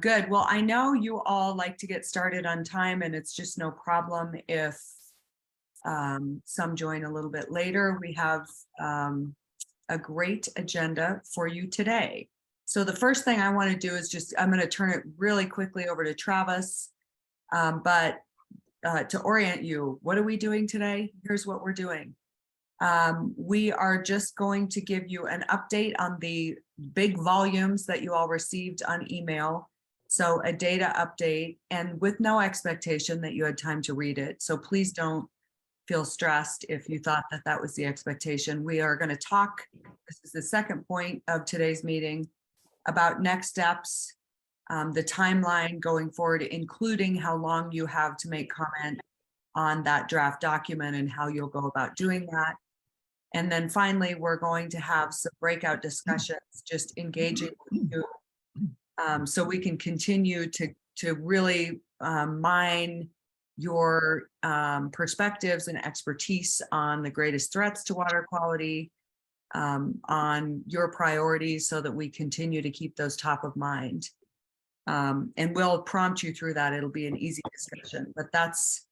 Good. Well, I know you all like to get started on time, and it's just no problem if some join a little bit later. We have a great agenda for you today. So the first thing I want to do is I'm going to turn it really quickly over to Travis. But to orient you, what are we doing today? Here's what we're doing. We are just going to give you an update on the big volumes that you all received on email. So a data update, and with no expectation that you had time to read it. So please don't feel stressed if you thought that that was the expectation. We are going to talk, this is the second point of today's meeting, about next steps, the timeline going forward, including how long you have to make comment on that draft document and how you'll go about doing that. And then finally, we're going to have some breakout discussions, just engaging with you, so we can continue to really mine your perspectives and expertise on the greatest threats to water quality, on your priorities, so that we continue to keep those top of mind. And we'll prompt you through that. It'll be an easy discussion, but that's,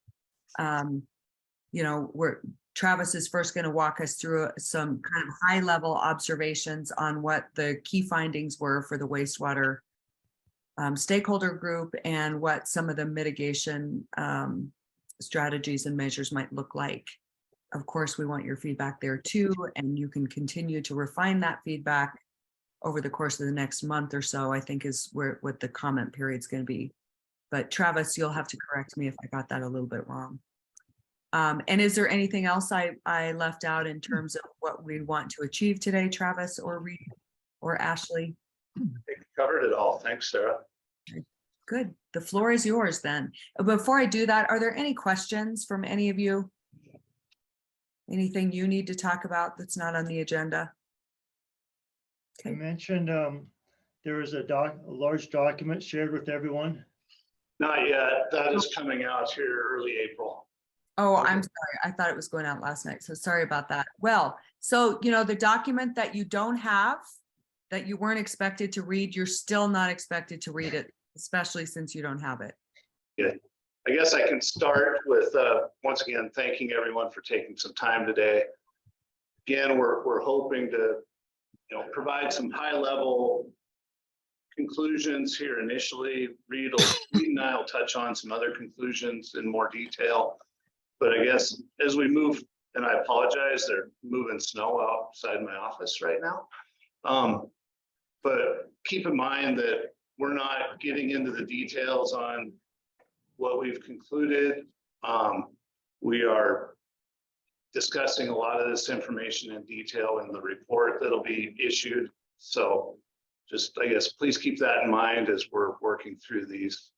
Travis is first going to walk us through some kind of high-level observations on what the key findings were for the wastewater stakeholder group and what some of the mitigation strategies and measures might look like. Of course, we want your feedback there too, and you can continue to refine that feedback over the course of the next month or so, I think is what the comment period is going to be. But Travis, you'll have to correct me if I got that a little bit wrong. And is there anything else I left out in terms of what we want to achieve today, Travis or Reed or Ashley? I think you covered it all. Thanks, Sarah. Good. The floor is yours then. Before I do that, are there any questions from any of you? Anything you need to talk about that's not on the agenda? Okay. You mentioned there was a large document shared with everyone. Not yet. That is coming out here early April. Oh, I'm sorry. I thought it was going out last night. So sorry about that. Well, so, the document that you don't have, that you weren't expected to read, you're still not expected to read it, especially since you don't have it. Yeah. I guess I can start with, once again, thanking everyone for taking some time today. Again, we're hoping to, provide some high-level conclusions here initially. Reed and I will touch on some other conclusions in more detail. But I guess as we move, and I apologize, they're moving snow outside my office right now. But keep in mind that we're not getting into the details on what we've concluded. We are discussing a lot of this information in detail in the report that'll be issued. So just, I guess, please keep that in mind as we're working through these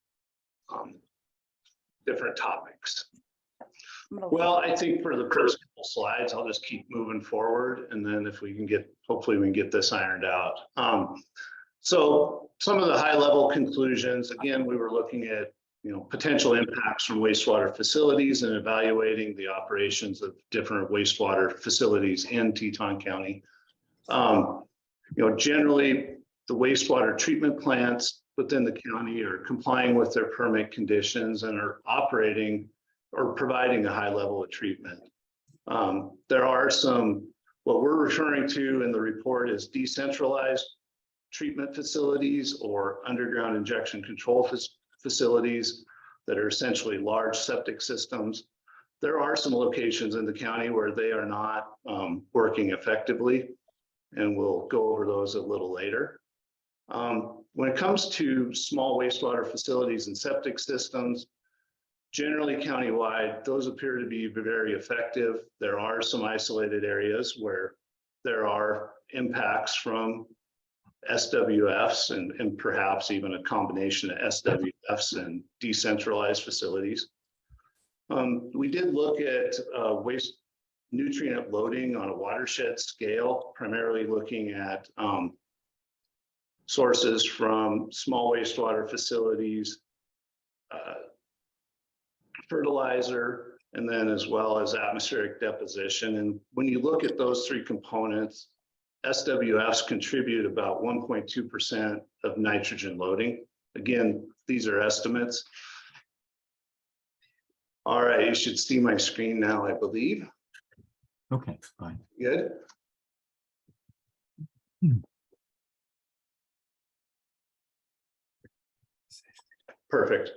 different topics. Well, I think for the first couple slides, I'll just keep moving forward. And then if we can hopefully we can get this ironed out. So some of the high level conclusions, again, we were looking at, potential impacts from wastewater facilities and evaluating the operations of different wastewater facilities in Teton County. Generally the wastewater treatment plants within the county are complying with their permit conditions and are operating or providing a high level of treatment. There are some, what we're referring to in the report is decentralized treatment facilities or underground injection control facilities that are essentially large septic systems. There are some locations in the county where they are not working effectively, and we'll go over those a little later. When it comes to small wastewater facilities and septic systems, generally countywide, those appear to be very effective. There are some isolated areas where there are impacts from SWFs and perhaps even a combination of SWFs and decentralized facilities. We did look at waste nutrient loading on a watershed scale, primarily looking at sources from small wastewater facilities, fertilizer, and then as well as atmospheric deposition. And when you look at those three components, SWFs contribute about 1.2% of nitrogen loading. Again, these are estimates. All right, you should see my screen now, I believe. Okay, fine. Good. Perfect.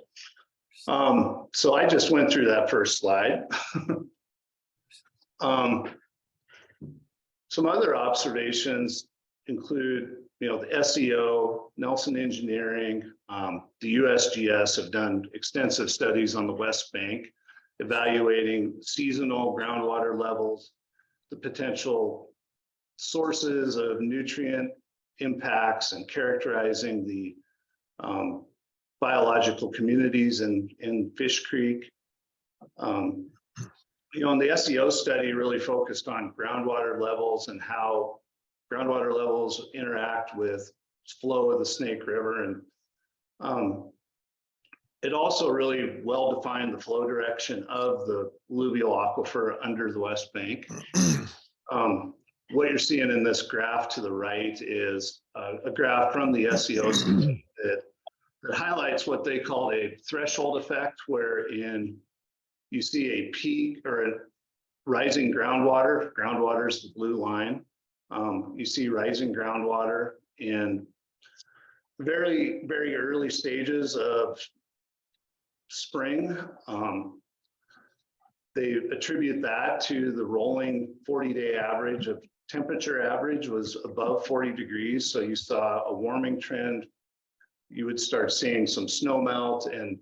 So I just went through that first slide. Some other observations include, the SEO, Nelson Engineering, the USGS have done extensive studies on the West Bank, evaluating seasonal groundwater levels, the potential sources of nutrient impacts, and characterizing the biological communities in Fish Creek. And the SEO study really focused on groundwater levels and how groundwater levels interact with flow of the Snake River. And it also really well defined the flow direction of the alluvial aquifer under the West Bank. What you're seeing in this graph to the right is a graph from the SEO study that highlights what they call a threshold effect, wherein you see a peak or a rising groundwater. Groundwater is the blue line. You see rising groundwater in very, very early stages of spring. They attribute that to the rolling 40-day average of temperature average was above 40 degrees. So you saw a warming trend. You would start seeing some snow melt, and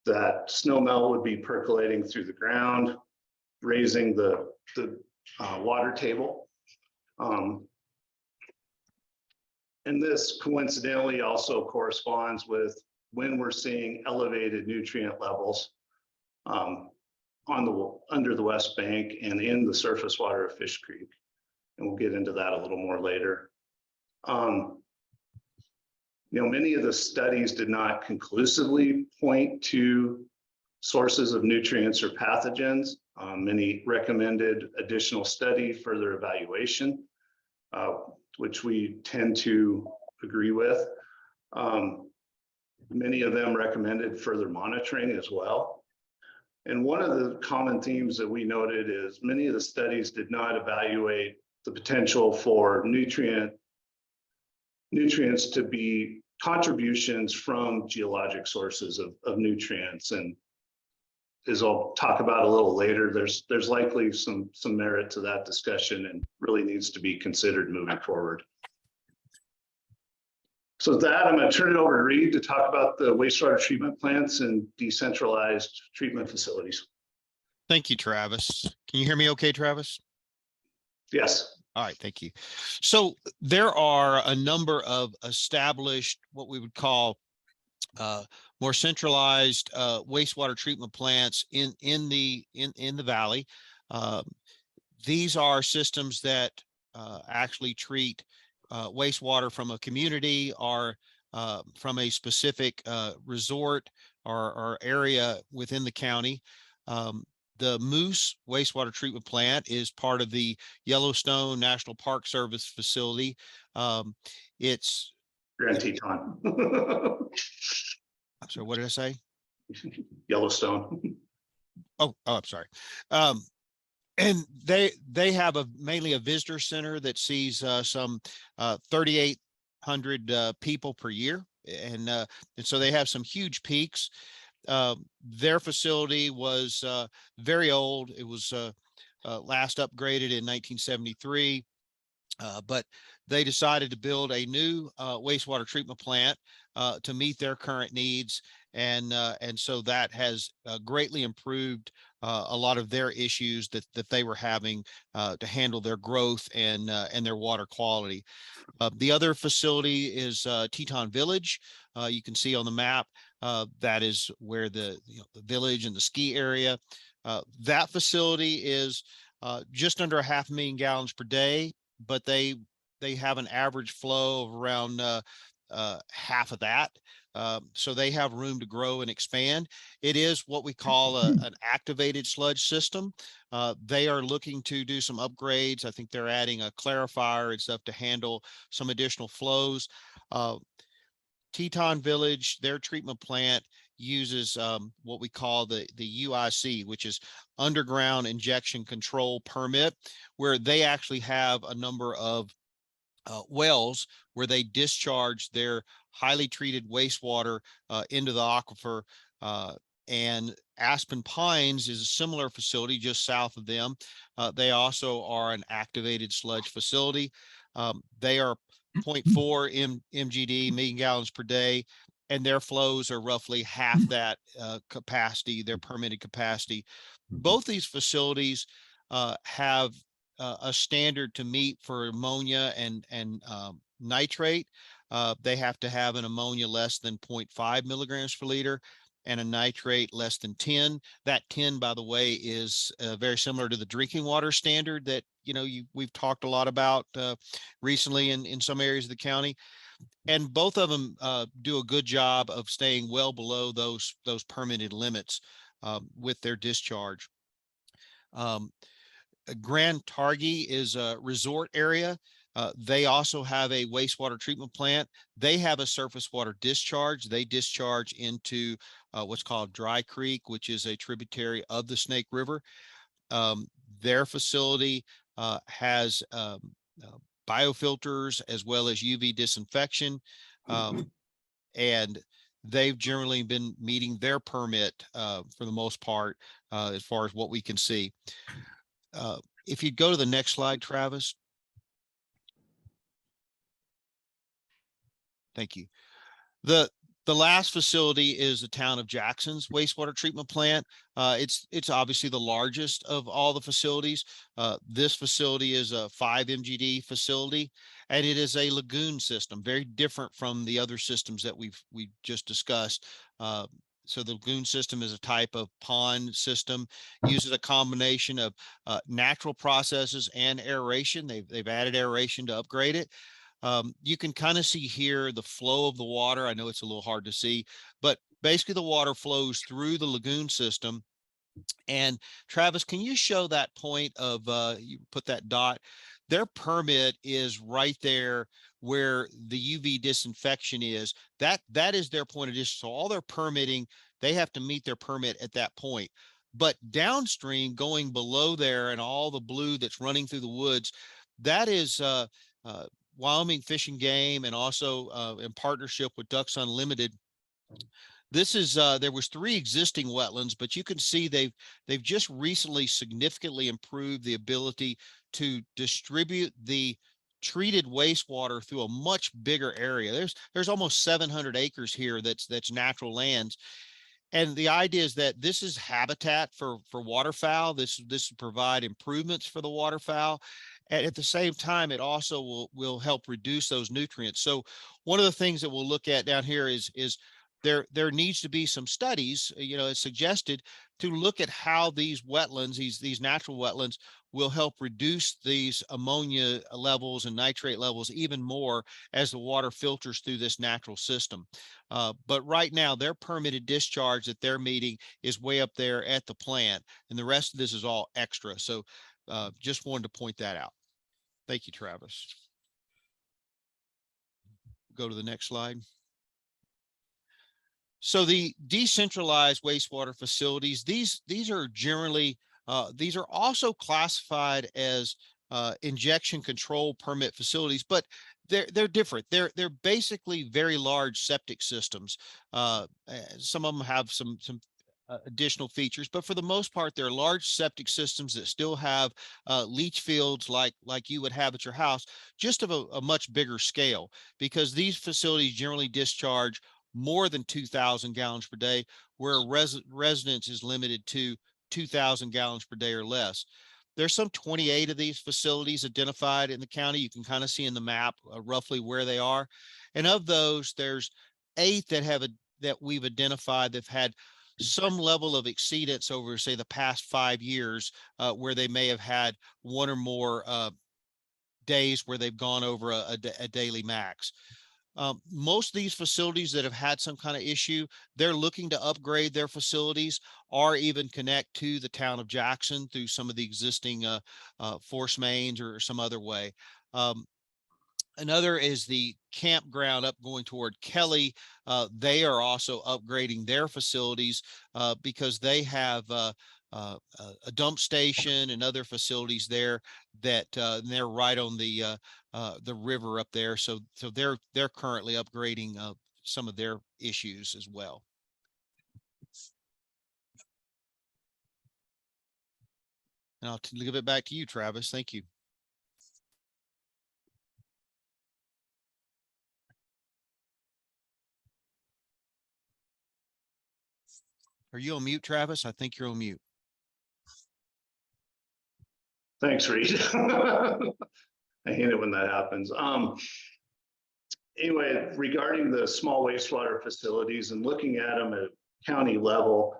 that snow melt would be percolating through the ground, raising the water table. And this coincidentally also corresponds with when we're seeing elevated nutrient levels under the West Bank and in the surface water of Fish Creek. And we'll get into that a little more later. Many of the studies did not conclusively point to sources of nutrients or pathogens. Many recommended additional study, further evaluation, which we tend to agree with. Many of them recommended further monitoring as well. And one of the common themes that we noted is many of the studies did not evaluate the potential for nutrients to be contributions from geologic sources of nutrients. And as I'll talk about a little later, there's likely some merit to that discussion and really needs to be considered moving forward. So with that, I'm going to turn it over to Reed to talk about the wastewater treatment plants and decentralized treatment facilities. Thank you, Travis. Can you hear me okay, Travis? Yes. All right, thank you. So there are a number of established, what we would call more centralized wastewater treatment plants in the valley. These are systems that actually treat wastewater from a community or from a specific resort or area within the county. The Moose Wastewater Treatment Plant is part of the Yellowstone National Park Service facility. It's Grand Teton. I'm sorry, what did I say? Yellowstone. Oh, I'm sorry. And they have mainly a visitor center that sees some 3,800 people per year, and so they have some huge peaks. Their facility was very old. It was last upgraded in 1973, but they decided to build a new wastewater treatment plant to meet their current needs, and so that has greatly improved a lot of their issues that they were having to handle their growth and their water quality. The other facility is Teton Village. You can see on the map that is where the village and the ski area. That facility is just under 500,000 gallons per day, but they have an average flow of around half of that. So they have room to grow and expand. It is what we call an activated sludge system. They are looking to do some upgrades. I think they're adding a clarifier and stuff to handle some additional flows. Teton Village, their treatment plant uses what we call the UIC, which is underground injection control permit, where they actually have a number of wells where they discharge their highly treated wastewater into the aquifer. And Aspen Pines is a similar facility just south of them. They also are an activated sludge facility. They are 0.4 MGD, million gallons per day, and their flows are roughly half that capacity, their permitted capacity. Both these facilities have a standard to meet for ammonia and nitrate. They have to have an ammonia less than 0.5 milligrams per liter and a nitrate less than 10. That 10, by the way, is very similar to the drinking water standard that we've talked a lot about recently in some areas of the county. And both of them do a good job of staying well below those permitted limits with their discharge. Grand Targhee is a resort area. They also have a wastewater treatment plant. They have a surface water discharge. They discharge into what's called Dry Creek, which is a tributary of the Snake River. Their facility has biofilters as well as UV disinfection. And they've generally been meeting their permit for the most part, as far as what we can see. If you go to the next slide, Travis. Thank you. The last facility is the town of Jackson's wastewater treatment plant. It's obviously the largest of all the facilities. This facility is a 5 MGD facility, and it is a lagoon system, very different from the other systems that we just discussed. So the lagoon system is a type of pond system, uses a combination of natural processes and aeration. They've added aeration to upgrade it. You can kind of see here the flow of the water. I know it's a little hard to see, but basically the water flows through the lagoon system. And Travis, can you show that point of, you put that dot? Their permit is right there where the UV disinfection is. That is their point of discharge. So all their permitting, they have to meet their permit at that point. But downstream, going below there and all the blue that's running through the woods, that is Wyoming Fish and Game, and also in partnership with Ducks Unlimited. This is there was 3 existing wetlands, but you can see they've just recently significantly improved the ability to distribute the treated wastewater through a much bigger area. There's almost 700 acres here that's natural lands. And the idea is that this is habitat for waterfowl. This will provide improvements for the waterfowl. And at the same time, it also will help reduce those nutrients. So one of the things that we'll look at down here is there needs to be some studies, it's suggested, to look at how these wetlands, these natural wetlands, will help reduce these ammonia levels and nitrate levels even more as the water filters through this natural system. But right now, their permitted discharge that they're meeting is way up there at the plant, and the rest of this is all extra. So just wanted to point that out. Thank you, Travis. Go to the next slide. So the decentralized wastewater facilities, these are generally, these are also classified as injection control permit facilities, but they're different. They're basically very large septic systems. Some of them have some additional features, but for the most part, they're large septic systems that still have leach fields like you would have at your house, just of a much bigger scale, because these facilities generally discharge more than 2,000 gallons per day, where residence is limited to 2,000 gallons per day or less. There's some 28 of these facilities identified in the county. You can kind of see in the map roughly where they are. And of those, there's 8 that we've identified that've had some level of exceedance over, say, the past 5 years, where they may have had 1 or more days where they've gone over a daily max. Most of these facilities that have had some kind of issue, they're looking to upgrade their facilities or even connect to the town of Jackson through some of the existing force mains or some other way. Another is the campground up going toward Kelly. They are also upgrading their facilities because they have a dump station and other facilities there that they're right on the river up there. So they're currently upgrading some of their issues as well. And I'll give it back to you, Travis. Thank you. Are you on mute, Travis? I think you're on mute. Thanks, Reed. I hate it when that happens. Anyway, regarding the small wastewater facilities and looking at them at county level,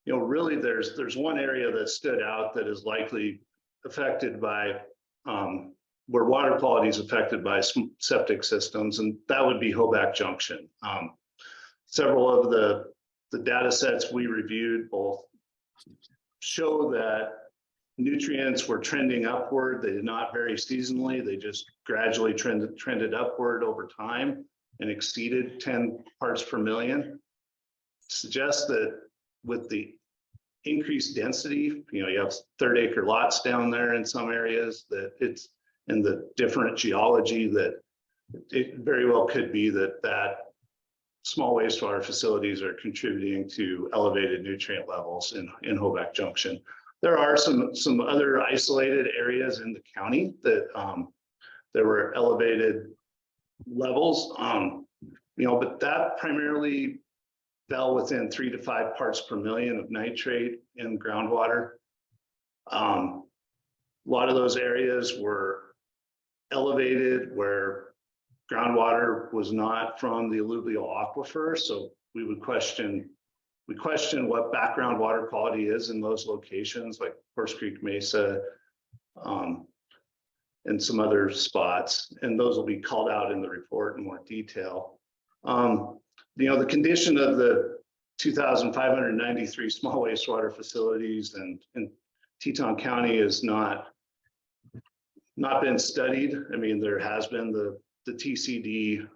really there's one area that stood out that is likely affected by where water quality is affected by septic systems, and that would be Hoback Junction. Several of the data sets we reviewed both show that nutrients were trending upward. They did not vary seasonally. They just gradually trended upward over time and exceeded 10 parts per million. Suggests that with the increased density, you have 30-acre lots down there in some areas, that it's in the different geology, that it very well could be that small wastewater facilities are contributing to elevated nutrient levels in Hoback Junction. There are some other isolated areas in the county that there were elevated levels, but that primarily fell within 3 to 5 parts per million of nitrate in groundwater. A lot of those areas were elevated where groundwater was not from the alluvial aquifer, so we question what background water quality is in those locations, like Horse Creek Mesa, and some other spots, and those will be called out in the report in more detail. The condition of the 2,593 small wastewater facilities in Teton County is not been studied. I mean, there has been the TCD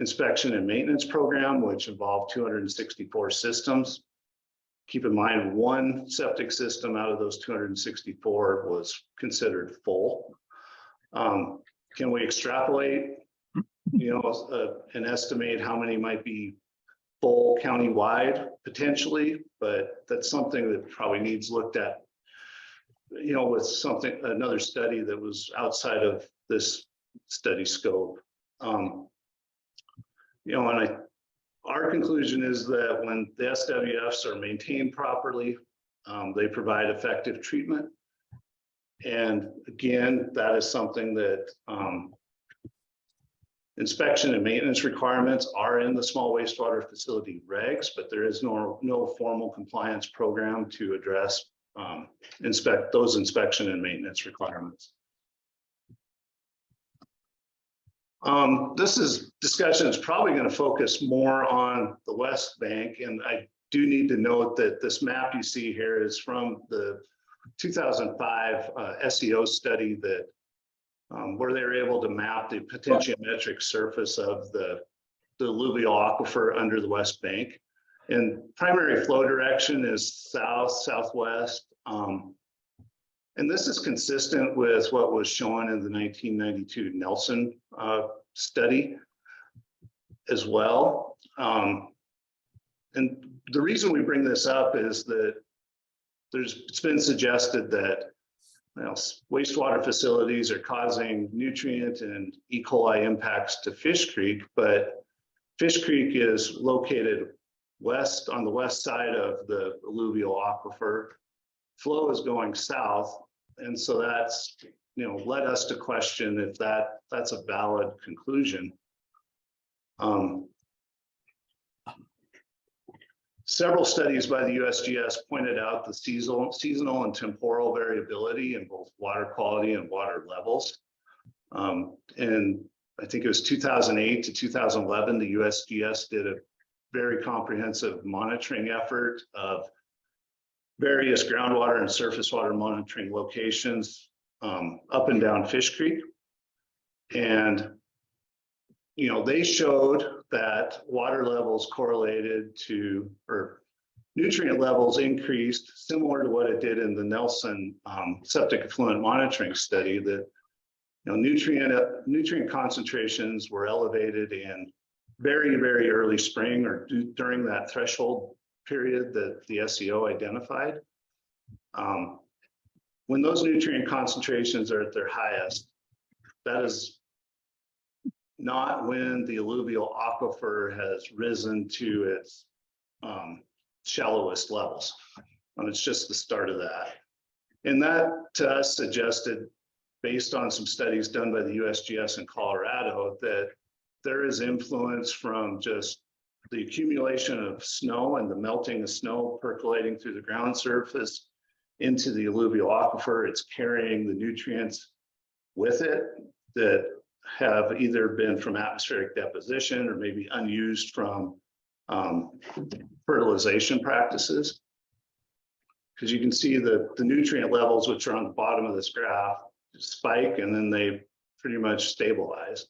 inspection and maintenance program, which involved 264 systems. Keep in mind, one septic system out of those 264 was considered full. Can we extrapolate, and estimate how many might be full countywide? Potentially, but that's something that probably needs looked at, with another study that was outside of this study scope. Our conclusion is that when the SWFs are maintained properly, they provide effective treatment. And again, that is something that inspection and maintenance requirements are in the small wastewater facility regs, but there is no formal compliance program to address those inspection and maintenance requirements. This discussion is probably going to focus more on the West Bank, and I do need to note that this map you see here is from the 2005 SEO study that where they were able to map the potentiometric surface of the alluvial aquifer under the West Bank. And primary flow direction is south-southwest. And this is consistent with what was shown in the 1992 Nelson study as well. And the reason we bring this up is that it's been suggested that wastewater facilities are causing nutrient and E. coli impacts to Fish Creek, but Fish Creek is located on the west side of the alluvial aquifer. Flow is going south, and so that's led us to question if that's a valid conclusion. Several studies by the USGS pointed out the seasonal and temporal variability in both water quality and water levels. And I think it was 2008 to 2011, the USGS did a very comprehensive monitoring effort of various groundwater and surface water monitoring locations up and down Fish Creek. And they showed that water levels correlated to, or nutrient levels increased similar to what it did in the Nelson septic effluent monitoring study, that nutrient concentrations were elevated in very, very early spring or during that threshold period that the SEO identified. When those nutrient concentrations are at their highest, that is not when the alluvial aquifer has risen to its shallowest levels. It's just the start of that. And that to us suggested, based on some studies done by the USGS in Colorado, that there is influence from just the accumulation of snow and the melting of snow percolating through the ground surface into the alluvial aquifer. It's carrying the nutrients with it that have either been from atmospheric deposition or maybe unused from fertilization practices. Because you can see the nutrient levels, which are on the bottom of this graph, spike and then they pretty much stabilize.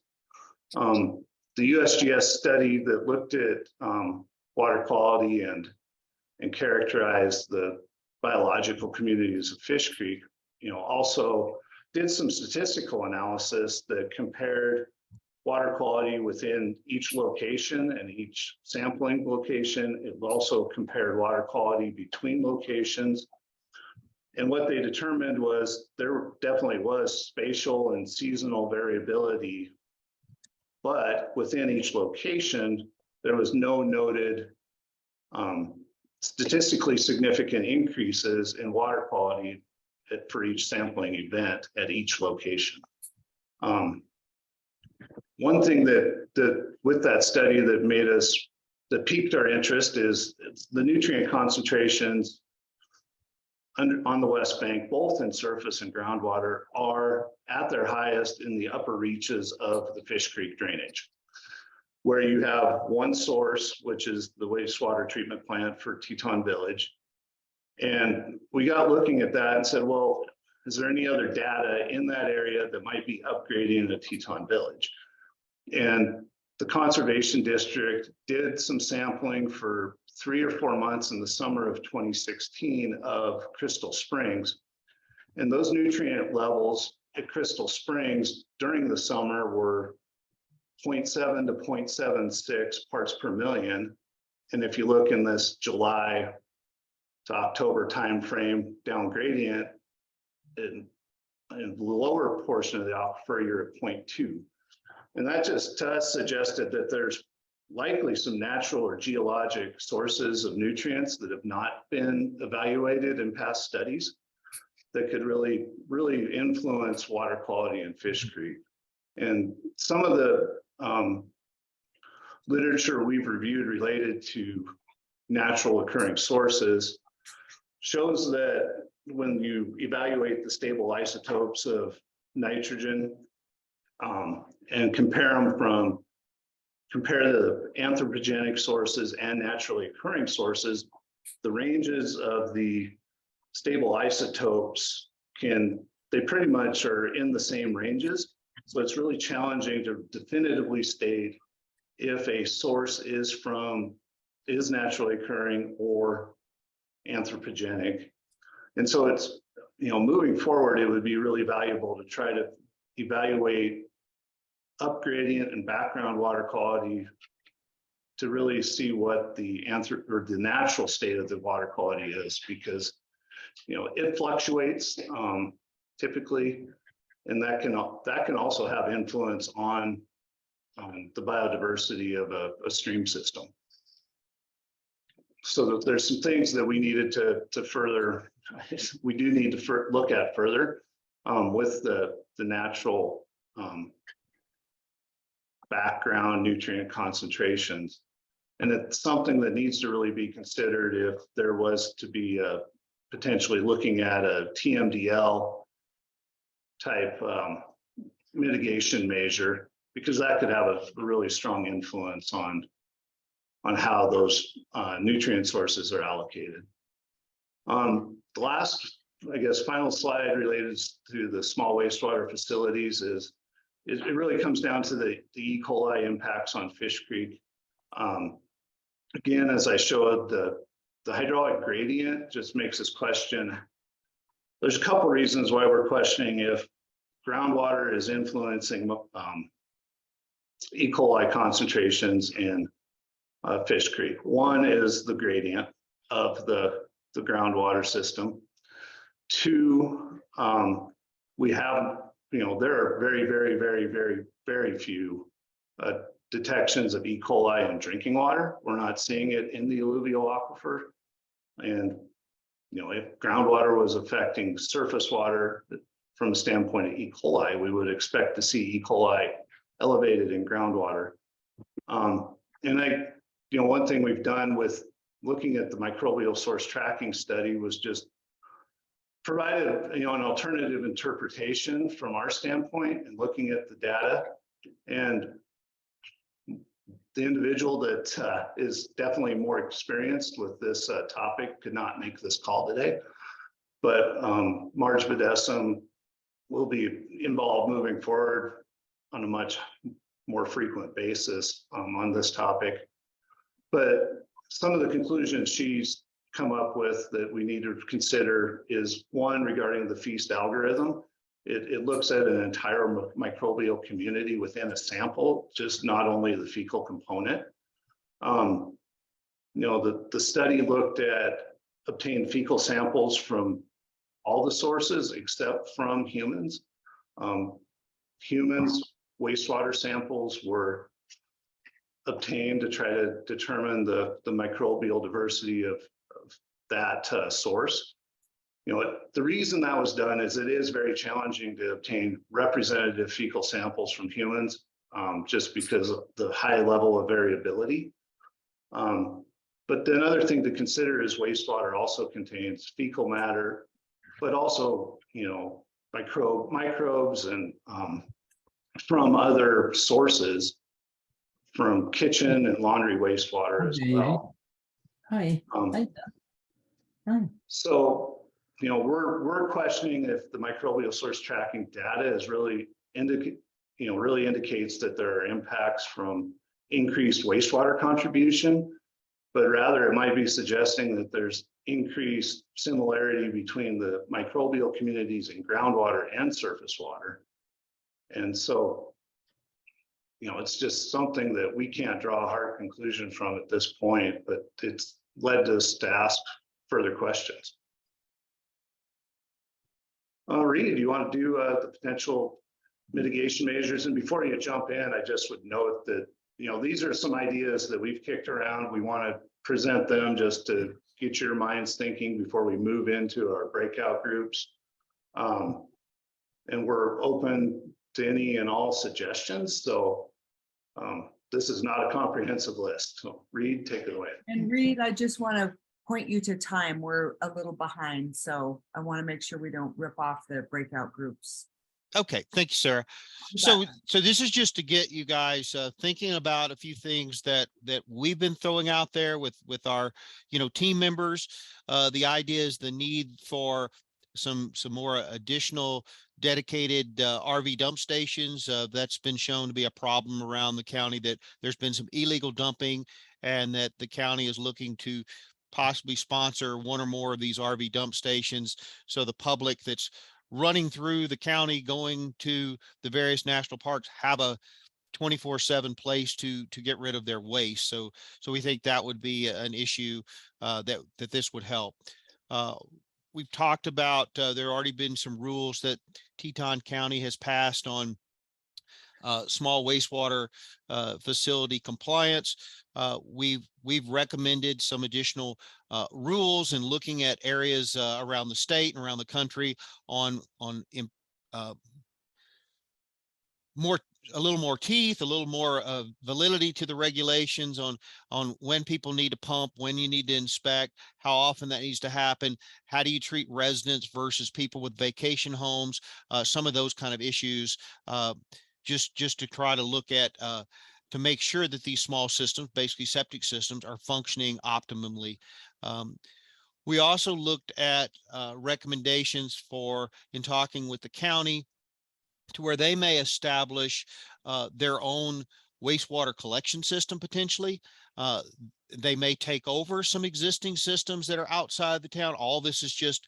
The USGS study that looked at water quality and characterized the biological communities of Fish Creek, also did some statistical analysis that compared water quality within each location and each sampling location. It also compared water quality between locations. And what they determined was there definitely was spatial and seasonal variability, but within each location, there was no noted statistically significant increases in water quality for each sampling event at each location. One thing that with that study that piqued our interest is the nutrient concentrations on the West Bank, both in surface and groundwater, are at their highest in the upper reaches of the Fish Creek drainage, where you have one source, which is the wastewater treatment plant for Teton Village. And we got looking at that and said, well, is there any other data in that area that might be upgrading the Teton Village? And the Conservation District did some sampling for 3 or 4 months in the summer of 2016 of Crystal Springs. And those nutrient levels at Crystal Springs during the summer were 0.7 to 0.76 parts per million. And if you look in this July to October timeframe down gradient, in the lower portion of the aquifer, you're at 0.2. And that just to us suggested that there's likely some natural or geologic sources of nutrients that have not been evaluated in past studies that could really, really influence water quality in Fish Creek. And some of the literature we've reviewed related to natural occurring sources shows that when you evaluate the stable isotopes of nitrogen and compare the anthropogenic sources and naturally occurring sources, the ranges of the stable isotopes they pretty much are in the same ranges. So it's really challenging to definitively state if a source is naturally occurring or anthropogenic. And so it's, moving forward, it would be really valuable to try to evaluate up gradient and background water quality to really see what the natural state of the water quality is, because it fluctuates typically, and that can also have influence on the biodiversity of a stream system. So there's some things that we needed to further, we do need to look at further with the natural background nutrient concentrations. And it's something that needs to really be considered if there was to be potentially looking at a TMDL type mitigation measure, because that could have a really strong influence on how those nutrient sources are allocated. The last, I guess, final slide related to the small wastewater facilities is it really comes down to the E. coli impacts on Fish Creek. Again, as I showed, the hydraulic gradient just makes us question. There's a couple reasons why we're questioning if groundwater is influencing E. coli concentrations in Fish Creek. One is the gradient of the groundwater system. Two, we have, there are very few detections of E. coli in drinking water. We're not seeing it in the alluvial aquifer. And, if groundwater was affecting surface water from a standpoint of E. coli, we would expect to see E. coli elevated in groundwater. And one thing we've done with looking at the microbial source tracking study was just provided, an alternative interpretation from our standpoint and looking at the data. And the individual that is definitely more experienced with this topic could not make this call today, but Marge Bedessum will be involved moving forward on a much more frequent basis on this topic. But some of the conclusions she's come up with that we need to consider is one regarding the feast algorithm. It looks at an entire microbial community within a sample, just not only the fecal component. The study looked at obtained fecal samples from all the sources except from humans. Humans wastewater samples were obtained to try to determine the microbial diversity of that source. The reason that was done is it is very challenging to obtain representative fecal samples from humans, just because of the high level of variability. But the other thing to consider is wastewater also contains fecal matter, but also, microbes and from other sources, from kitchen and laundry wastewater as well. Hi. Hi. Hi. So, we're questioning if the microbial source tracking data is really indicates that there are impacts from increased wastewater contribution, but rather it might be suggesting that there's increased similarity between the microbial communities in groundwater and surface water. And so, it's just something that we can't draw a hard conclusion from at this point, but it's led us to ask further questions. Rita, do you want to do the potential mitigation measures? And before you jump in, I just would note that, these are some ideas that we've kicked around. We want to present them just to get your minds thinking before we move into our breakout groups. And we're open to any and all suggestions. So this is not a comprehensive list. So Reed, take it away. And Reed, I just want to point you to time. We're a little behind, so I want to make sure we don't rip off the breakout groups. Okay, thank you, Sarah. So this is just to get you guys thinking about a few things that we've been throwing out there with our team members. The idea is the need for some more additional dedicated RV dump stations. That's been shown to be a problem around the county, that there's been some illegal dumping, and that the county is looking to possibly sponsor one or more of these RV dump stations, so the public that's running through the county going to the various national parks have a 24/7 place to get rid of their waste. So we think that would be an issue that this would help. We've talked about there already been some rules that Teton County has passed on small wastewater facility compliance. We've recommended some additional rules and looking at areas around the state and around the country on a little more teeth, a little more validity to the regulations on when people need to pump, when you need to inspect, how often that needs to happen, how do you treat residents versus people with vacation homes, some of those kind of issues, just to try to look at to make sure that these small systems, basically septic systems, are functioning optimally. We also looked at recommendations in talking with the county to where they may establish their own wastewater collection system potentially. They may take over some existing systems that are outside the town. All this is just,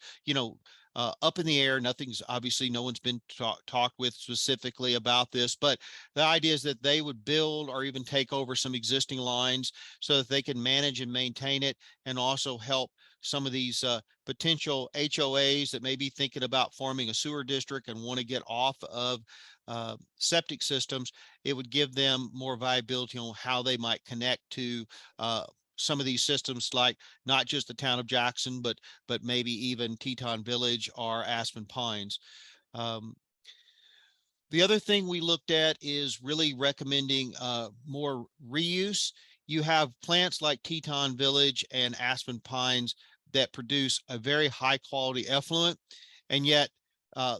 up in the air. Nothing's obviously, no one's been talked with specifically about this, but the idea is that they would build or even take over some existing lines so that they can manage and maintain it, and also help some of these potential HOAs that may be thinking about forming a sewer district and want to get off of septic systems. It would give them more viability on how they might connect to some of these systems, like not just the town of Jackson, but maybe even Teton Village or Aspen Pines. The other thing we looked at is really recommending more reuse. You have plants like Teton Village and Aspen Pines that produce a very high quality effluent, and yet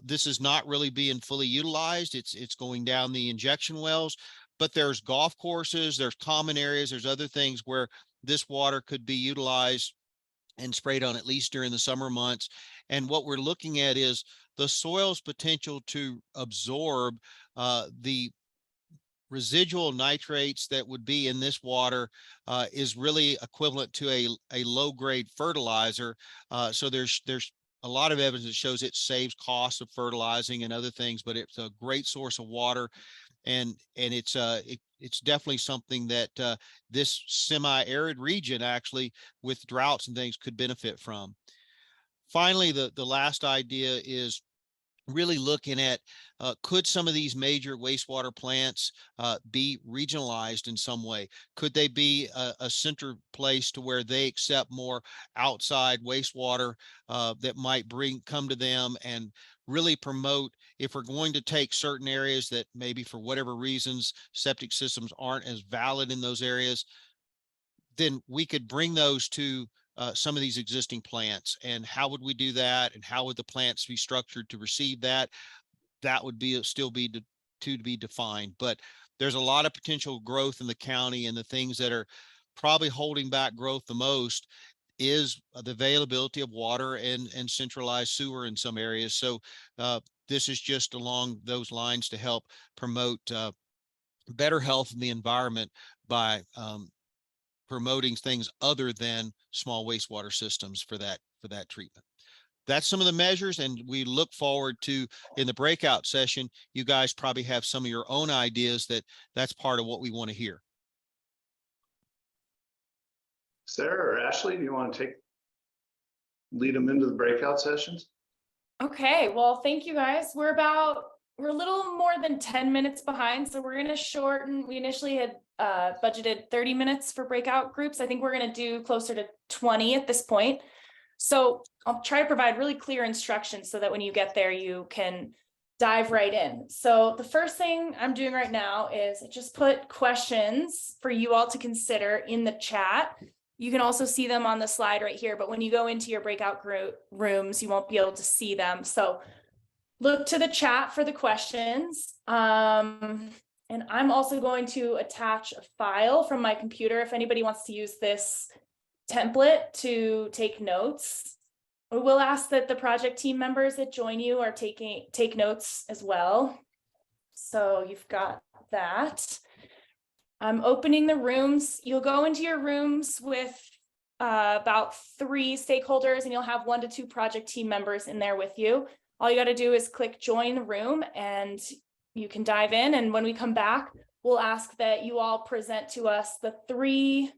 this is not really being fully utilized. It's going down the injection wells, but there's golf courses, there's common areas, there's other things where this water could be utilized and sprayed on, at least during the summer months. And what we're looking at is the soil's potential to absorb the residual nitrates that would be in this water is really equivalent to a low grade fertilizer. So there's a lot of evidence that shows it saves costs of fertilizing and other things, but it's a great source of water. And it's definitely something that this semi-arid region, actually, with droughts and things, could benefit from. Finally, the last idea is really looking at could some of these major wastewater plants be regionalized in some way? Could they be a center place to where they accept more outside wastewater that might come to them and really promote, if we're going to take certain areas that maybe for whatever reasons septic systems aren't as valid in those areas, then we could bring those to some of these existing plants. And how would we do that? And how would the plants be structured to receive that? That would still be to be defined. But there's a lot of potential growth in the county, and the things that are probably holding back growth the most is the availability of water and centralized sewer in some areas. So this is just along those lines to help promote better health in the environment by promoting things other than small wastewater systems for that treatment. That's some of the measures, and we look forward to, in the breakout session, you guys probably have some of your own ideas. That's part of what we want to hear. Sarah or Ashley, do you want to lead them into the breakout sessions? Okay, well, thank you guys. We're a little more than 10 minutes behind, so we're going to shorten. We initially had budgeted 30 minutes for breakout groups. I think we're going to do closer to 20 at this point. So I'll try to provide really clear instructions so that when you get there, you can dive right in. So the first thing I'm doing right now is just put questions for you all to consider in the chat. You can also see them on the slide right here, but when you go into your breakout rooms, you won't be able to see them. So look to the chat for the questions. And I'm also going to attach a file from my computer if anybody wants to use this template to take notes. We will ask that the project team members that join you are take notes as well. So you've got that. I'm opening the rooms. You'll go into your rooms with about 3 stakeholders, and you'll have 1 to 2 project team members in there with you. All you got to do is click join the room and you can dive in. And when we come back, we'll ask that you all present to us the 3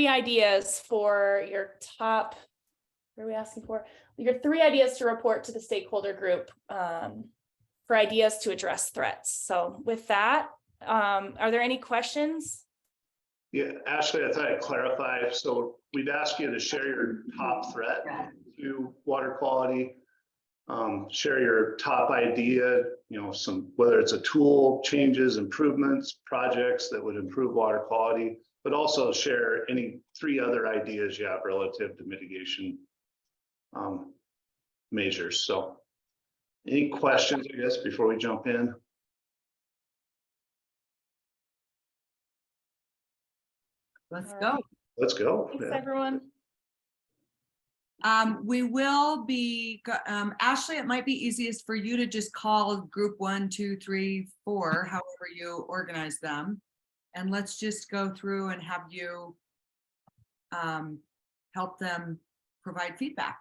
ideas for your top, what are we asking for? Your 3 ideas to report to the stakeholder group for ideas to address threats. So with that, are there any questions? Yeah, Ashley, I thought I'd clarify. So we'd ask you to share your top threat to water quality, share your top idea, whether it's a tool, changes, improvements, projects that would improve water quality, but also share any 3 other ideas you have relative to mitigation measures. So any questions, I guess, before we jump in? Let's All go. right. Let's go. Thanks, Yeah. everyone. We will be, Ashley, it might be easiest for you to just call group 1, 2, 3, 4, however you organize them. And let's just go through and have you help them provide feedback.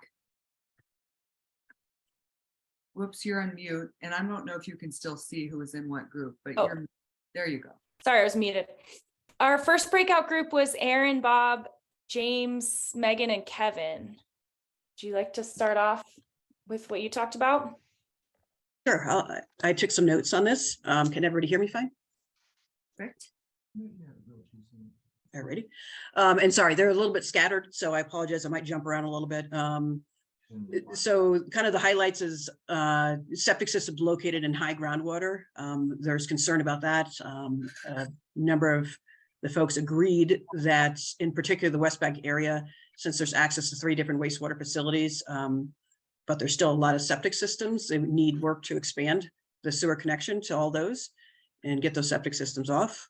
Whoops, you're on mute. And I don't know if you can still see who is in what group, but Oh. there you go. Sorry, I was muted. Our first breakout group was Aaron, Bob, James, Megan, and Kevin. Would you like to start off with what you talked about? Sure, I took some notes on this. Can everybody hear me fine? Perfect. Alrighty. And sorry, they're a little bit scattered, so I apologize. I might jump around a little bit. So kind of the highlights is septic systems located in high groundwater. There's concern about that. A number of the folks agreed that in particular the West Bank area, since there's access to 3 different wastewater facilities, but there's still a lot of septic systems. They would need work to expand the sewer connection to all those and get those septic systems off.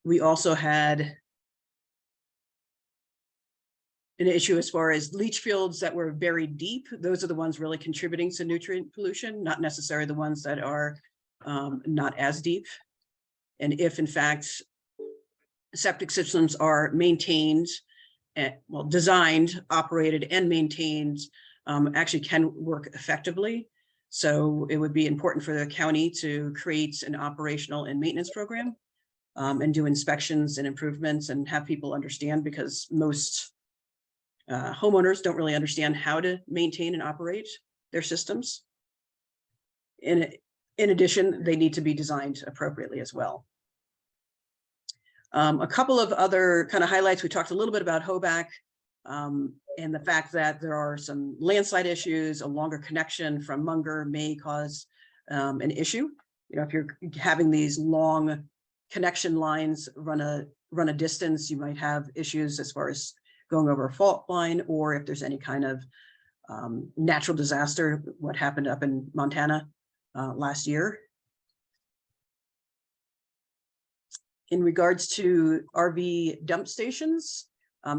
We also had an issue as far as leach fields that were very deep. Those are the ones really contributing to nutrient pollution, not necessarily the ones that are not as deep. And if in fact septic systems are maintained, well, designed, operated, and maintained, actually can work effectively. So it would be important for the county to create an operational and maintenance program and do inspections and improvements and have people understand, because most homeowners don't really understand how to maintain and operate their systems. In addition, they need to be designed appropriately as well. A couple of other kind of highlights. We talked a little bit about Hoback and the fact that there are some landslide issues. A longer connection from Munger may cause an issue. You know, if you're having these long connection lines run a distance, you might have issues as far as going over a fault line, or if there's any kind of natural disaster, what happened up in Montana last year. In regards to RV dump stations,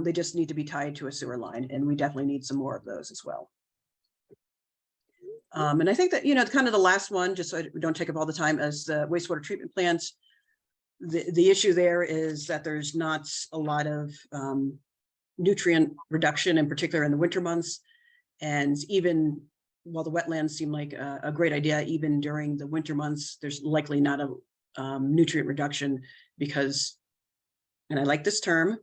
they just need to be tied to a sewer line, and we definitely need some more of those as well. And I think that, you know, kind of the last one, just so we don't take up all the time, as the wastewater treatment plants, the issue there is that there's not a lot of nutrient reduction, in particular in the winter months. And even while the wetlands seem like a great idea, even during the winter months, there's likely not a nutrient reduction because, and I like this term,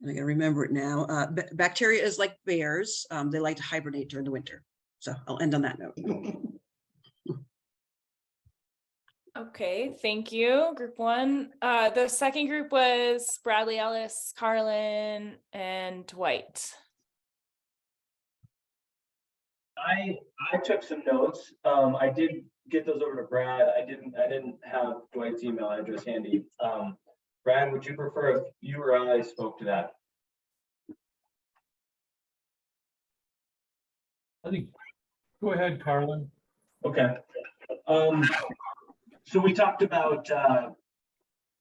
and I gotta remember it now, bacteria is like bears. They like to hibernate during the winter. So I'll end on that note. Okay, thank you, group 1. The second group was Bradley, Ellis, Carlin, and Dwight. I took some notes. I did get those over to Brad. I didn't have Dwight's email address handy. Brad, would you prefer if you or I spoke to that? I think, go ahead, Carlin. Okay. So we talked about,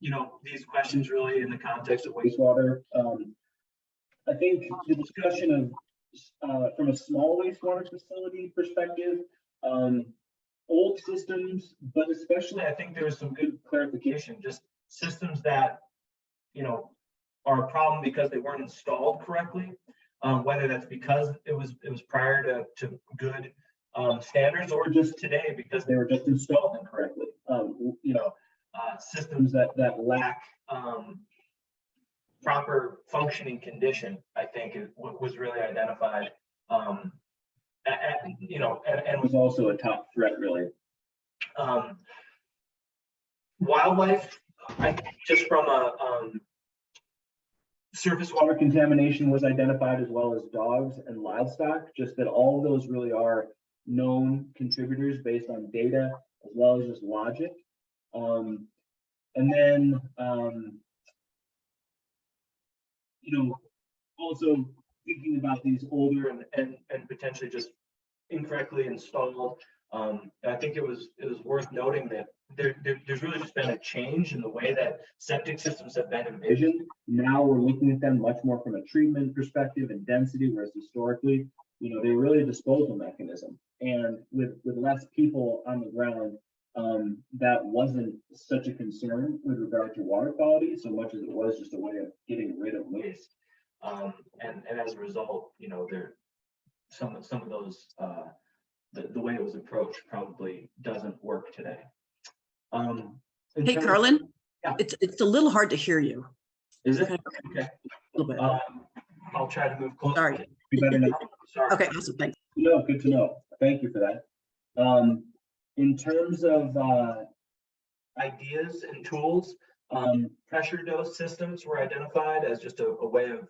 you know, these questions really in the context of wastewater. I think the discussion of, from a small wastewater facility perspective, old systems, but especially I think there was some good clarification, just systems that, you know, are a problem because they weren't installed correctly, whether that's because it was prior to good standards, or just today because they were just installed incorrectly. You know, systems that lack proper functioning condition, I think was really identified, you know, and was also a top threat really. Wildlife, I think just from a surface water contamination was identified, as well as dogs and livestock, just that all of those really are known contributors based on data as well as just logic. And then, you know, also thinking about these older and potentially just incorrectly installed, I think it was worth noting that there's really just been a change in the way that septic systems have been envisioned. Now we're looking at them much more from a treatment perspective and density, whereas historically, they're really a disposal mechanism. And with less people on the ground, that wasn't such a concern with regard to water quality, so much as it was just a way of getting rid of waste. And as a result, there some of those the way it was approached probably doesn't work today. Hey, Carlin, yeah. it's a little hard to hear you. Is it? Okay. Okay. A little bit. I'll try to move closer. Sorry. Be better now. Sorry. Okay, awesome, thanks. No, good to know. Thank you for that. In terms of ideas and tools, pressure dose systems were identified as just a way of,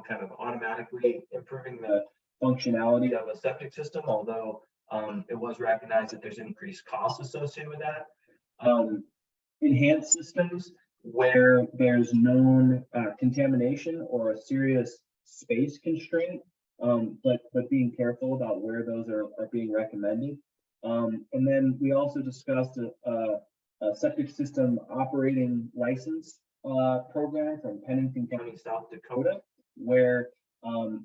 kind of automatically improving the functionality of a septic system, although it was recognized that there's increased costs associated with that. Enhanced systems where there's known contamination or a serious space constraint, but being careful about where those are being recommended. And then we also discussed a septic system operating license program from Pennington County, South Dakota, where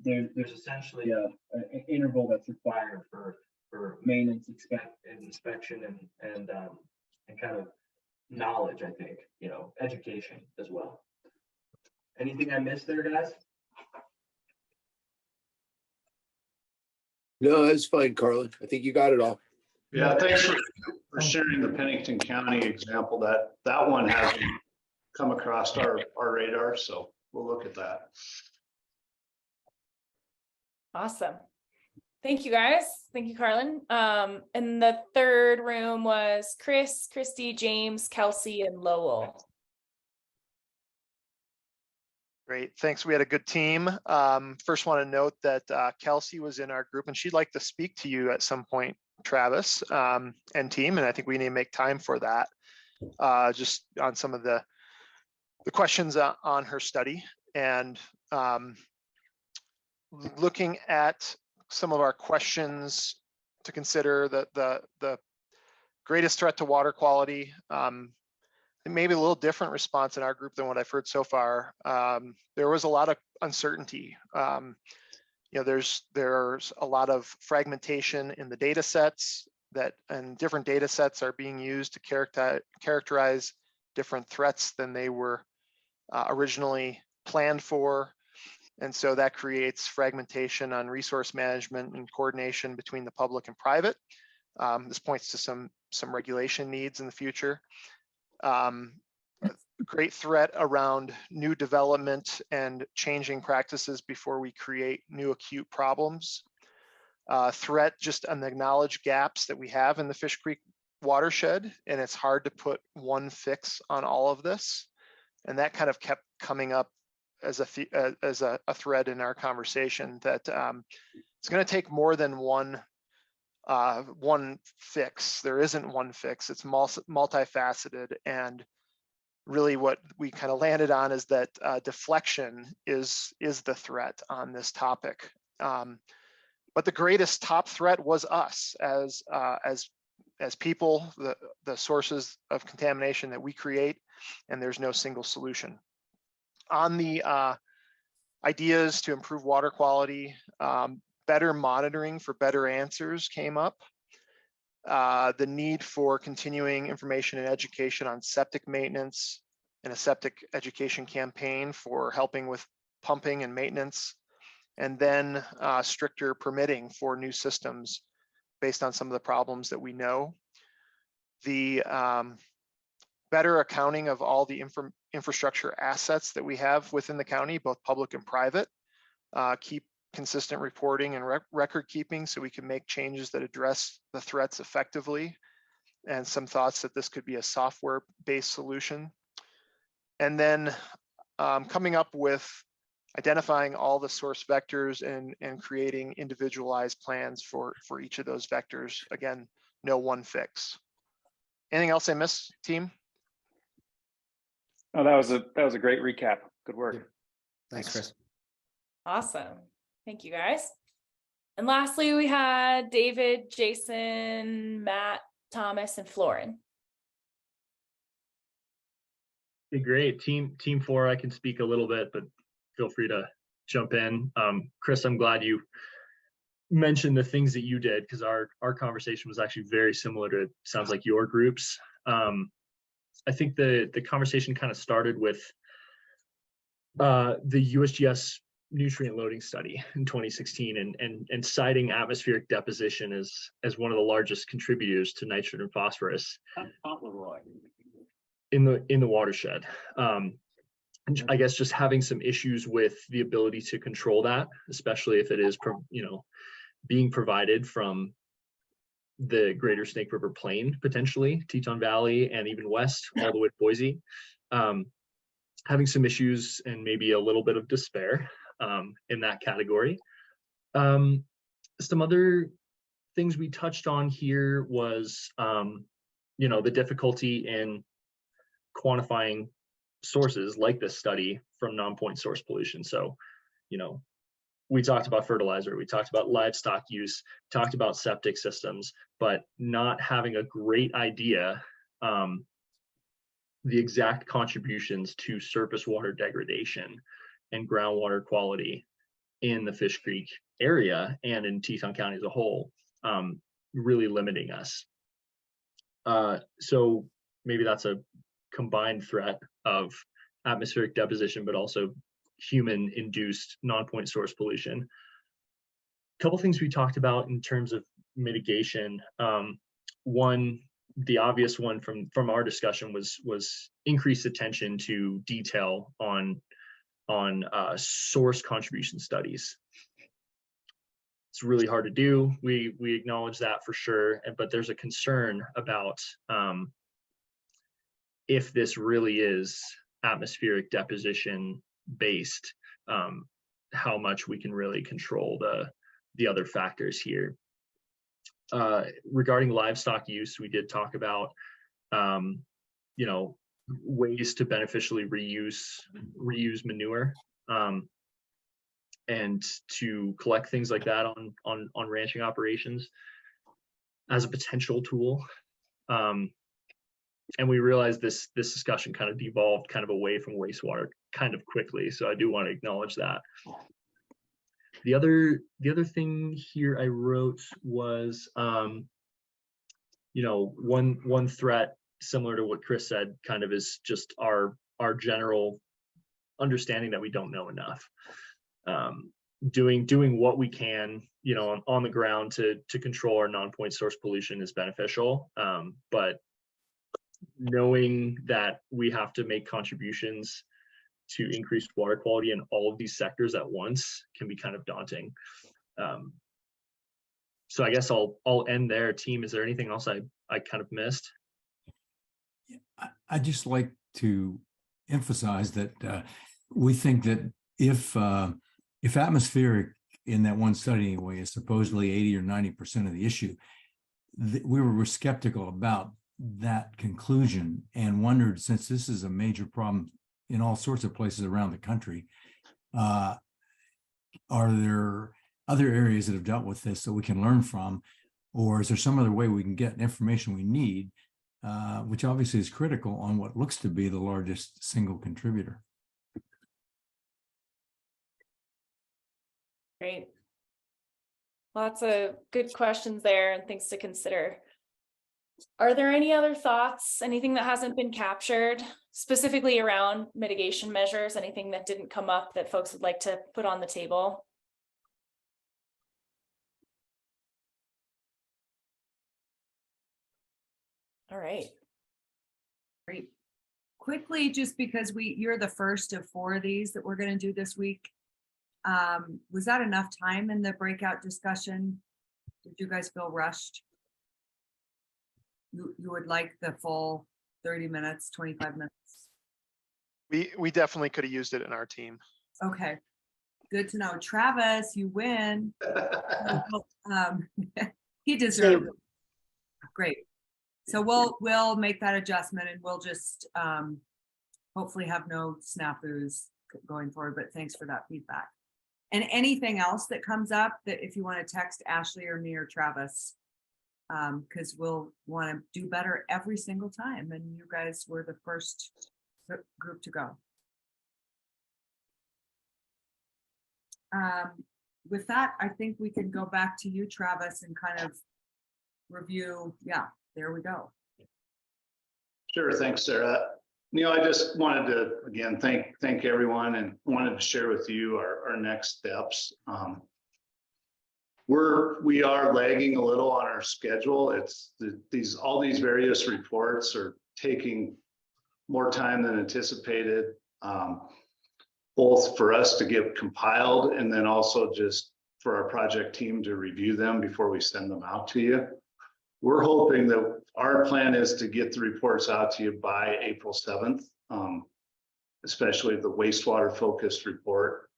there's essentially an interval that's required for maintenance, inspection, and kind of knowledge, I think, education as well. Anything I missed there, guys? No, that's fine, Carlin. I think you got it all. Yeah, thanks for sharing the Pennington County example. That one hasn't come across our radar, so we'll look at that. Awesome. Thank you, guys. Thank you, Carlin. And the third room was Chris, Christy, James, Kelsey, and Lowell. Great, thanks. We had a good team. First want to note that Kelsey was in our group and she'd like to speak to you at some point, Travis, and team, and I think we need to make time for that, just on some of the questions on her study. And looking at some of our questions to consider, the greatest threat to water quality, maybe a little different response in our group than what I've heard so far. There was a lot of uncertainty. There's a lot of fragmentation in the data sets and different data sets are being used to characterize different threats than they were originally planned for. And so that creates fragmentation on resource management and coordination between the public and private. This points to some regulation needs in the future. Great threat around new development and changing practices before we create new acute problems. Threat just on the knowledge gaps that we have in the Fish Creek watershed, and it's hard to put one fix on all of this. And that kind of kept coming up as a thread in our conversation, that it's going to take more than one fix. There isn't one fix. It's multifaceted, and really what we kind of landed on is that deflection is the threat on this topic. But the greatest top threat was us as people, the sources of contamination that we create, and there's no single solution. On the ideas to improve water quality, better monitoring for better answers came up. The need for continuing information and education on septic maintenance and a septic education campaign for helping with pumping and maintenance, and then stricter permitting for new systems based on some of the problems that we know. The better accounting of all the infrastructure assets that we have within the county, both public and private. Keep consistent reporting and record keeping so we can make changes that address the threats effectively, and some thoughts that this could be a software-based solution. And then coming up with identifying all the source vectors and creating individualized plans for each of those vectors. Again, no one fix. Anything else I missed, team? Oh, that was a great recap. Good work. Thanks, Chris. Awesome. Thank you, guys. And lastly, we had David, Jason, Matt, Thomas, and Florin. Okay, great. Team 4, I can speak a little bit, but feel free to jump in. Chris, I'm glad you mentioned the things that you did, because our conversation was actually very similar to, sounds like, your groups. I think the conversation kind of started with the USGS nutrient loading study in 2016 and citing atmospheric deposition as one of the largest contributors to nitrogen and phosphorus in the watershed. And I guess just having some issues with the ability to control that, especially if it is, being provided from the greater Snake River Plain, potentially Teton Valley, and even west all the way to Boise. Having some issues and maybe a little bit of despair in that category. Some other things we touched on here was, the difficulty in quantifying sources like this study from non-point source pollution. So, we talked about fertilizer, we talked about livestock use, talked about septic systems, but not having a great idea the exact contributions to surface water degradation and groundwater quality in the Fish Creek area and in Teton County as a whole, really limiting us. So maybe that's a combined threat of atmospheric deposition, but also human-induced non-point source pollution. A couple things we talked about in terms of mitigation. One, the obvious one from our discussion was increased attention to detail on source contribution studies. It's really hard to do. We acknowledge that for sure, but there's a concern about if this really is atmospheric deposition based, how much we can really control the other factors here. Regarding livestock use, we did talk about ways to beneficially reuse manure, and to collect things like that on ranching operations as a potential tool. And we realized this discussion kind of devolved kind of away from wastewater kind of quickly, so I do want to acknowledge that. The other thing here I wrote was, one threat similar to what Chris said, kind of is just our general understanding that we don't know enough. Doing what we can, on the ground to control our non-point source pollution is beneficial, but knowing that we have to make contributions to increase water quality in all of these sectors at once can be kind of daunting. So I guess I'll end there. Team, is there anything else I kind of missed? I'd just like to emphasize that we think that if atmospheric in that one study anyway is supposedly 80 or 90% of the issue, we were skeptical about that conclusion and wondered, since this is a major problem in all sorts of places around the country, are there other areas that have dealt with this that we can learn from, or is there some other way we can get information we need, which obviously is critical on what looks to be the largest single contributor. Great. Lots of good questions there and things to consider. Are there any other thoughts, anything that hasn't been captured, specifically around mitigation measures, anything that didn't come up that folks would like to put on the table? All right. Great. Quickly, just because you're the first of 4 of these that we're going to do this week. Was that enough time in the breakout discussion? Did you guys feel rushed? You would like the full 30 minutes, 25 minutes? We definitely could have used it in our team. Okay, good to know. Travis, you win. He deserved it. Great. So we'll make that adjustment, and we'll just hopefully have no snafus going forward, but thanks for that feedback. And anything else that comes up, that if you want to text Ashley or me or Travis, because we'll want to do better every single time. And you guys were the first group to go. With that, I think we can go back to you, Travis, and kind of review. Yeah, there we go. Sure, thanks, Sarah. I just wanted to, again, thank everyone and wanted to share with you our next steps. We are lagging a little on our schedule. It's all these various reports are taking more time than anticipated, both for us to get compiled and then also just for our project team to review them before we send them out to you. We're hoping that our plan is to get the reports out to you by April 7th, especially the wastewater focused report.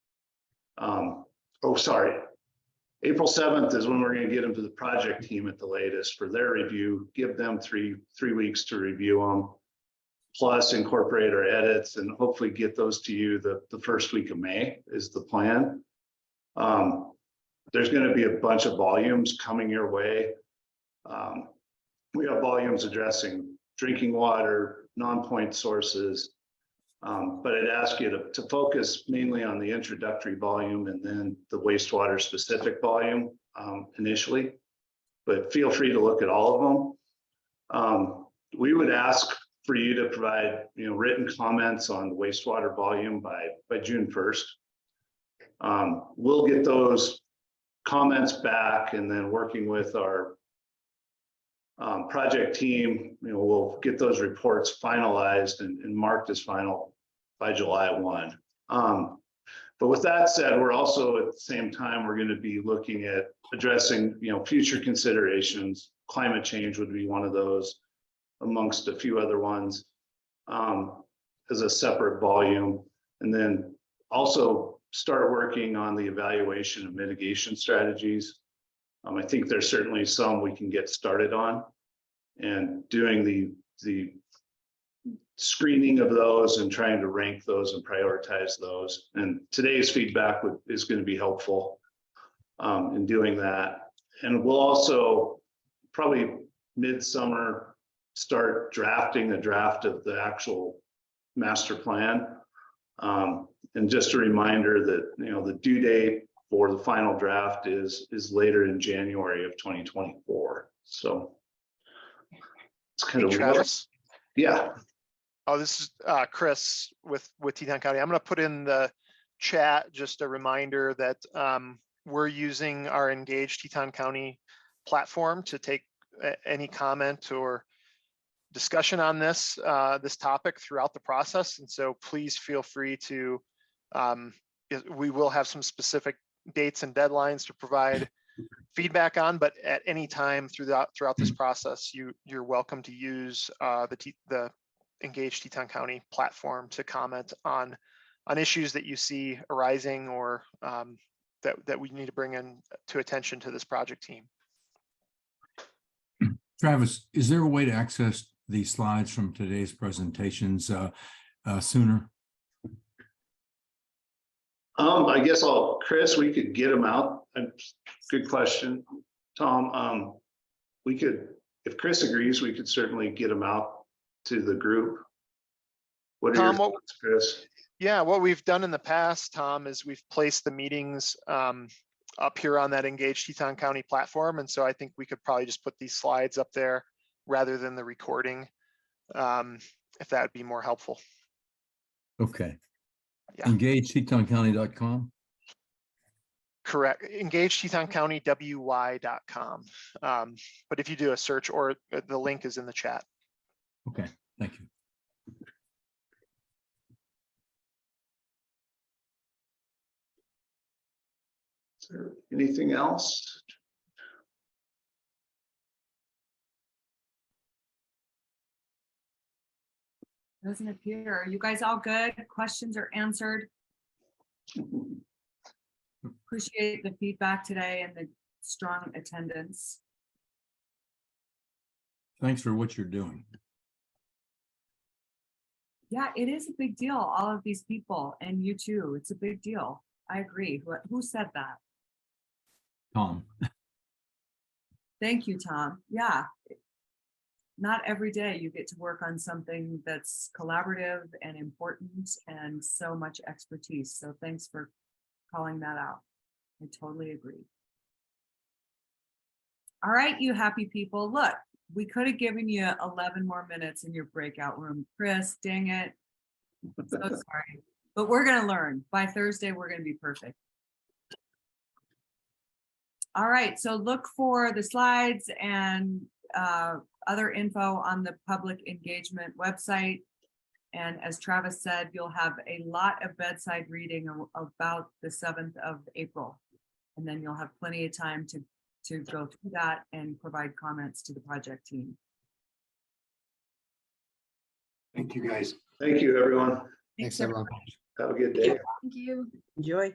April 7th is when we're going to get them to the project team at the latest for their review, give them three weeks to review them, plus incorporate our edits and hopefully get those to you the first week of May is the plan. There's going to be a bunch of volumes coming your way. We have volumes addressing drinking water, non-point sources, but I'd ask you to focus mainly on the introductory volume and then the wastewater specific volume initially, but feel free to look at all of them. We would ask for you to provide written comments on the wastewater volume by June 1st. We'll get those comments back and then working with our project team, we'll get those reports finalized and marked as final by July 1. But with that said, we're also at the same time, we're going to be looking at addressing, future considerations. Climate change would be one of those amongst a few other ones as a separate volume. And then also start working on the evaluation of mitigation strategies. I think there's certainly some we can get started on and doing the screening of those and trying to rank those and prioritize those. And today's feedback is going to be helpful in doing that. And we'll also probably midsummer start drafting a draft of the actual master plan. And just a reminder that, the due date for the final draft is later in January of 2024. So it's kind of Travis. Yeah. Oh, this is Chris with Teton County. I'm going to put in the chat just a reminder that we're using our Engage Teton County platform to take any comment or discussion on this topic throughout the process. And so please feel free to, we will have some specific dates and deadlines to provide feedback on, but at any time throughout this process, you're welcome to use the Engage Teton County platform to comment on issues that you see arising or that we need to bring in to attention to this project team. Travis, is there a way to access these slides from today's presentations sooner? I guess Chris, we could get them out. Good question, Tom. We could, if Chris agrees, we could certainly get them out to the group. What are Tom, your thoughts, Chris? Yeah, what we've done in the past, Tom, is we've placed the meetings up here on that Engage Teton County platform. And so I think we could probably just put these slides up there rather than the recording, if that would be more helpful. Okay. Yeah. EngageTetonCounty.com. Correct. Engage Teton County WY.com. But if you do a search, or the link is in the chat. Okay, thank you. Is there anything else? Doesn't appear. Are you guys all good? Questions are answered. Appreciate the feedback today and the strong attendance. Thanks for what you're doing. Yeah, it is a big deal. All of these people, and you too. It's a big deal. I agree. Who said that? Tom. Thank you, Tom. Yeah. not every day you get to work on something that's collaborative and important and so much expertise. So thanks for calling that out. I totally agree. All right, you happy people. Look, we could have given you 11 more minutes in your breakout room. Chris, dang it. I'm so sorry. But we're going to learn. By Thursday, we're going to be perfect. All right, so look for the slides and other info on the public engagement website. And as Travis said, you'll have a lot of bedside reading about the 7th of April. And then you'll have plenty of time to go through that and provide comments to the project team. Thank you, guys. Thank you, everyone. Thanks, everyone. Have a good day. Thank you. Enjoy.